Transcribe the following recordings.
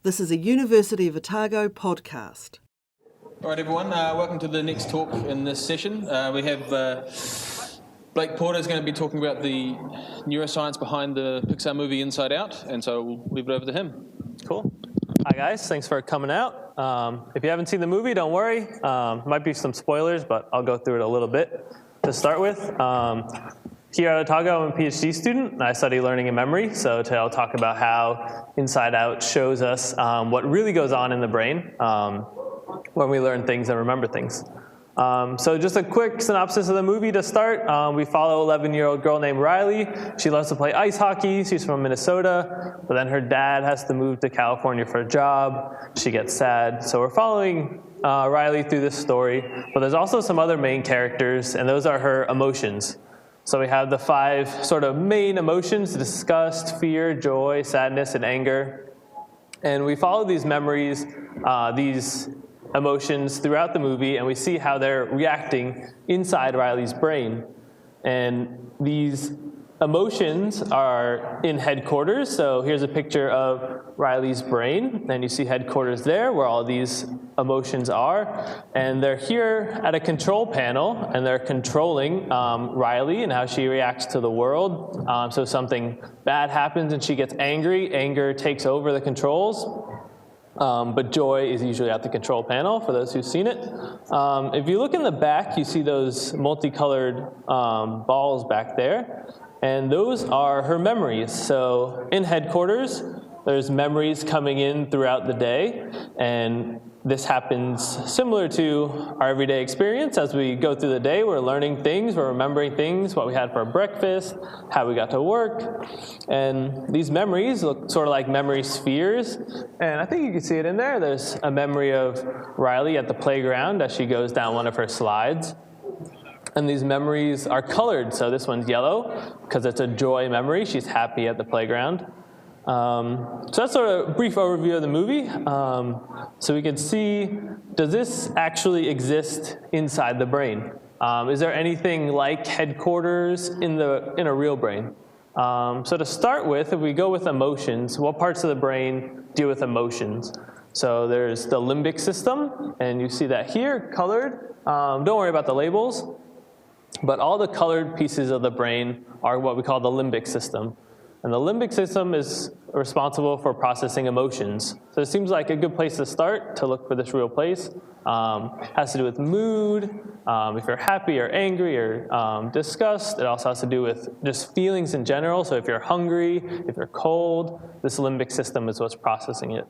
This is a University of Otago podcast. All right, everyone, welcome to the next talk in this session. We have Blake Porter is going to be talking about the neuroscience behind the Pixar movie Inside Out, and so we'll leave it over to him. Cool. Hi, guys. Thanks for coming out. If you haven't seen the movie, don't worry. Might be some spoilers, but I'll go through it a little bit to start with. Here at Otago, I'm a PhD student, and I study learning and memory. So today I'll talk about how Inside Out shows us what really goes on in the brain when we learn things and remember things. So just a quick synopsis of the movie to start. We follow 11-year-old girl named Riley. She loves to play ice hockey. She's from Minnesota, but then her dad has to move to California for a job. She gets sad. So we're following Riley through this story, but there's also some other main characters, and those are her emotions. So we have the 5 sort of main emotions: disgust, fear, joy, sadness, and anger. And we follow these memories, these emotions throughout the movie, and we see how they're reacting inside Riley's brain. And these emotions are in headquarters. So here's a picture of Riley's brain, and you see headquarters there where all these emotions are. And they're here at a control panel, and they're controlling Riley and how she reacts to the world. So something bad happens and she gets angry. Anger takes over the controls. But joy is usually at the control panel, for those who've seen it. If you look in the back, you see those multicolored balls back there. And those are her memories. So in headquarters, there's memories coming in throughout the day. And this happens similar to our everyday experience. As we go through the day, we're learning things, we're remembering things, what we had for breakfast, how we got to work. And these memories look sort of like memory spheres. And I think you can see it in there. There's a memory of Riley at the playground as she goes down one of her slides. And these memories are colored. So this one's yellow because it's a joy memory. She's happy at the playground. So that's sort of a brief overview of the movie. So we can see, does this actually exist inside the brain? Is there anything like headquarters in a real brain? So to start with, if we go with emotions, what parts of the brain deal with emotions? So there's the limbic system, and you see that here, colored. Don't worry about the labels. But all the colored pieces of the brain are what we call the limbic system. And the limbic system is responsible for processing emotions. So it seems like a good place to start to look for this real place. Has to do with mood, if you're happy or angry or disgust. It also has to do with just feelings in general. So if you're hungry, if you're cold, this limbic system is what's processing it.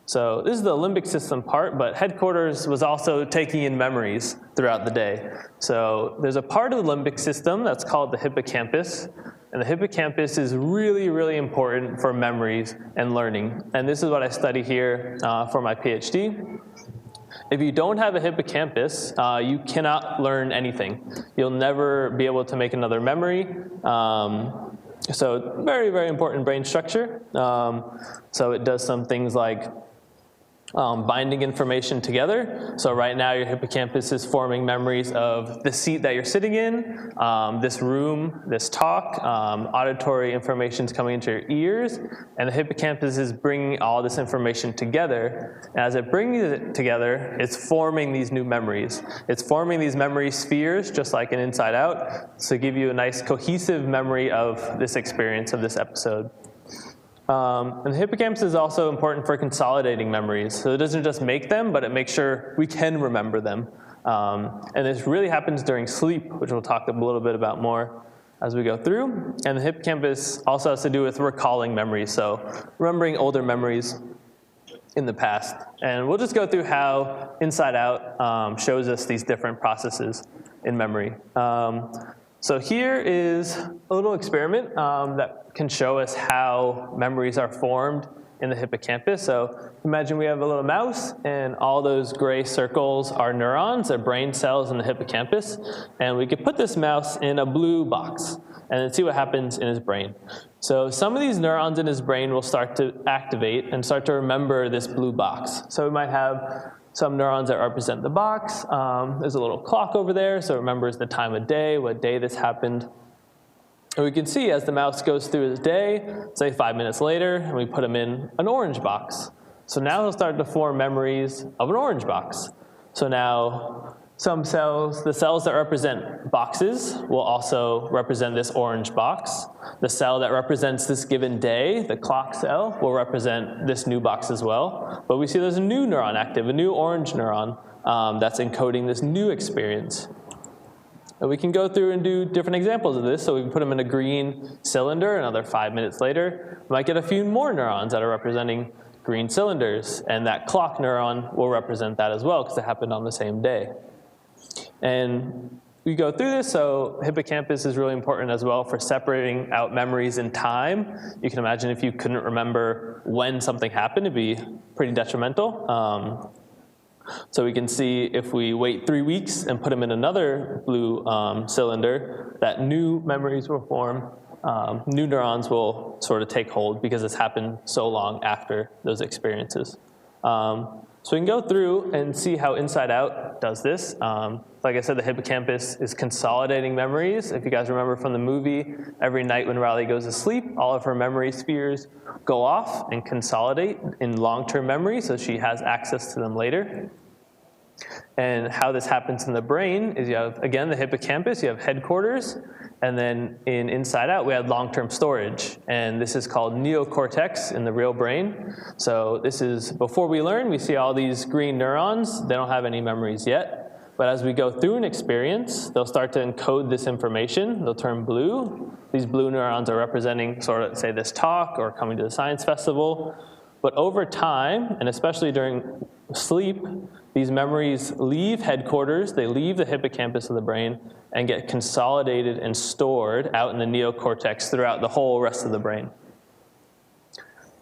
So this is the limbic system part, but headquarters was also taking in memories throughout the day. So there's a part of the limbic system that's called the hippocampus. And the hippocampus is really, really important for memories and learning. And this is what I study here for my PhD. If you don't have a hippocampus, you cannot learn anything. You'll never be able to make another memory. So very, very important brain structure. So it does some things like binding information together. So right now your hippocampus is forming memories of the seat that you're sitting in, this room, this talk, auditory information is coming into your ears, and the hippocampus is bringing all this information together. And as it brings it together, it's forming these new memories. It's forming these memory spheres, just like in Inside Out, to give you a nice cohesive memory of this experience, of this episode. And the hippocampus is also important for consolidating memories. So it doesn't just make them, but it makes sure we can remember them. And this really happens during sleep, which we'll talk a little bit about more as we go through. And the hippocampus also has to do with recalling memories, so remembering older memories in the past. And we'll just go through how Inside Out shows us these different processes in memory. So here is a little experiment that can show us how memories are formed in the hippocampus. So imagine we have a little mouse, and all those gray circles are neurons, they're brain cells in the hippocampus. And we could put this mouse in a blue box and then see what happens in his brain. So some of these neurons in his brain will start to activate and start to remember this blue box. So we might have some neurons that represent the box. There's a little clock over there, so it remembers the time of day, what day this happened. And we can see as the mouse goes through his day, say 5 minutes later, and we put him in an orange box. So now he'll start to form memories of an orange box. So now some cells, the cells that represent boxes will also represent this orange box. The cell that represents this given day, the clock cell, will represent this new box as well. But we see there's a new neuron active, a new orange neuron that's encoding this new experience. And we can go through and do different examples of this. So we can put them in a green cylinder. Another 5 minutes later, we might get a few more neurons that are representing green cylinders. And that clock neuron will represent that as well because it happened on the same day. And we go through this, so hippocampus is really important as well for separating out memories in time. You can imagine if you couldn't remember when something happened, it'd be pretty detrimental. So we can see if we wait 3 weeks and put them in another blue cylinder, that new memories will form. New neurons will sort of take hold because it's happened so long after those experiences. So we can go through and see how Inside Out does this. Like I said, the hippocampus is consolidating memories. If you guys remember from the movie, every night when Riley goes to sleep, all of her memory spheres go off and consolidate in long-term memory, so she has access to them later. And how this happens in the brain is you have, again, the hippocampus, you have headquarters, and then in Inside Out, we had long-term storage. And this is called neocortex in the real brain. So this is, before we learn, we see all these green neurons. They don't have any memories yet. But as we go through an experience, they'll start to encode this information. They'll turn blue. These blue neurons are representing sort of, say, this talk or coming to the science festival. But over time, and especially during sleep, these memories leave headquarters, they leave the hippocampus of the brain, and get consolidated and stored out in the neocortex throughout the whole rest of the brain.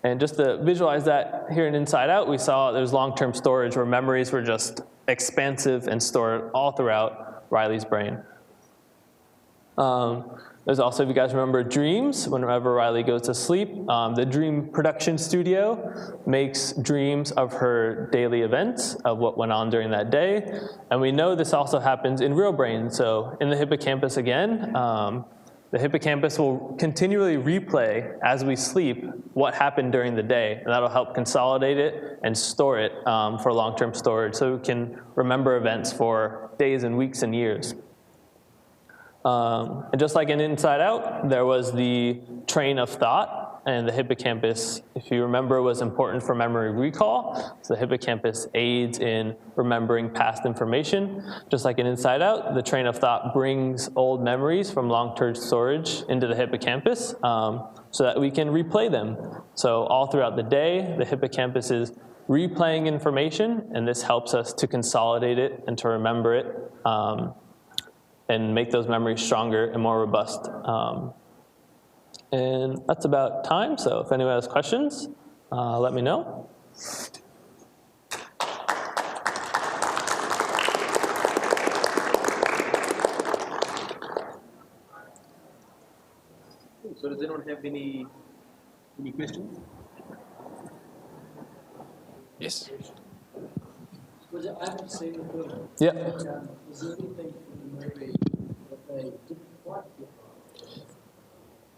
And just to visualize that here in Inside Out, we saw there's long-term storage where memories were just expansive and stored all throughout Riley's brain. There's also, if you guys remember, dreams. Whenever Riley goes to sleep, the dream production studio makes dreams of her daily events, of what went on during that day. And we know this also happens in real brain. So in the hippocampus again, the hippocampus will continually replay as we sleep what happened during the day. And that'll help consolidate it and store it for long-term storage so we can remember events for days and weeks and years. And just like in Inside Out, there was the train of thought, and the hippocampus, if you remember, was important for memory recall. So the hippocampus aids in remembering past information. Just like in Inside Out, the train of thought brings old memories from long-term storage into the hippocampus so that we can replay them. So all throughout the day, the hippocampus is replaying information, and this helps us to consolidate it and to remember it. And make those memories stronger and more robust. And that's about time, so if anyone has questions, let me know. So does anyone have any questions? Yes. I haven't seen the film. Yeah. Is there anything in the movie that they didn't quite get right?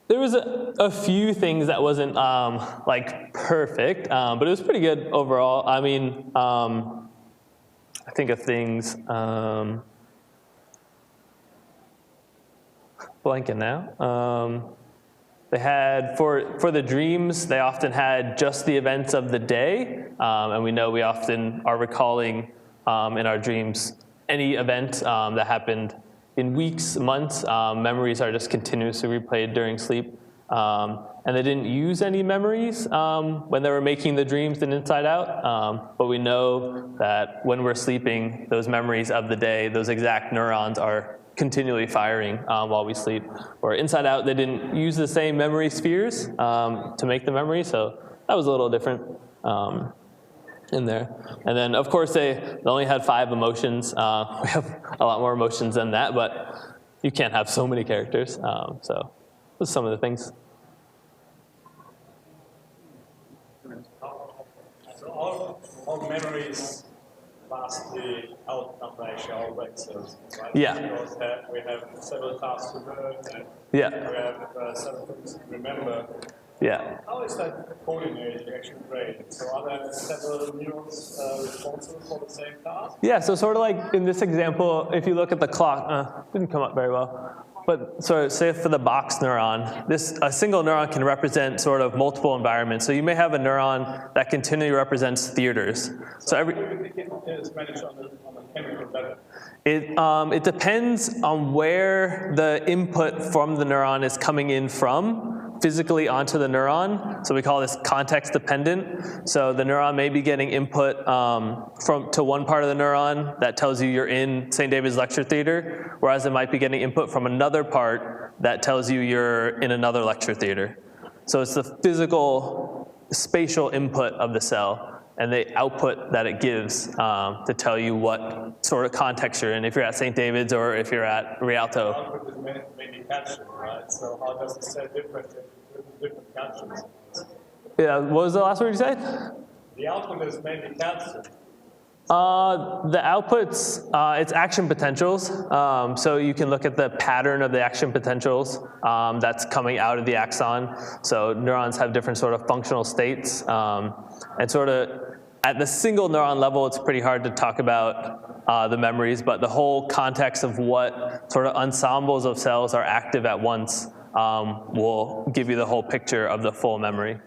There was a few things that wasn't like perfect, but it was pretty good overall. I mean, I think of things, blanking now. They had, for the dreams, they often had just the events of the day, and we know we often are recalling in our dreams any event that happened in weeks, months. Memories are just continuously replayed during sleep. And they didn't use any memories when they were making the dreams in Inside Out, but we know that when we're sleeping, those memories of the day, those exact neurons are continually firing while we sleep. Or Inside Out, they didn't use the same memory spheres to make the memory, so that was a little different in there. And then, of course, they only had 5 emotions. We have a lot more emotions than that, but you can't have so many characters. So those are some of the things. So all memories last the outcome ratio vectors, right? Yeah. Because we have several tasks to learn, and Yeah. we have several things to remember. Yeah. How is that coordinated, the actual brain? So are there several neurons responsible for the same task? Yeah, so sort of like in this example, if you look at the clock, didn't come up very well. But so say for the box neuron, a single neuron can represent sort of multiple environments. So you may have a neuron that continually represents theaters. So Everything is managed on the chemical level. it depends on where the input from the neuron is coming in from physically onto the neuron. So we call this context dependent. So the neuron may be getting input to one part of the neuron that tells you you're in St. David's Lecture Theater, whereas it might be getting input from another part that tells you you're in another lecture theater. So it's the physical, spatial input of the cell and the output that it gives to tell you what sort of context you're in, if you're at St. David's or if you're at Rialto. Output is mainly calcium, right? So how does the cell different in different calciums? Yeah, what was the last word you said? The output is mainly calcium. The outputs, it's action potentials. So you can look at the pattern of the action potentials that's coming out of the axon. So neurons have different sort of functional states. And sort of at the single neuron level, it's pretty hard to talk about the memories, but the whole context of what sort of ensembles of cells are active at once will give you the whole picture of the full memory.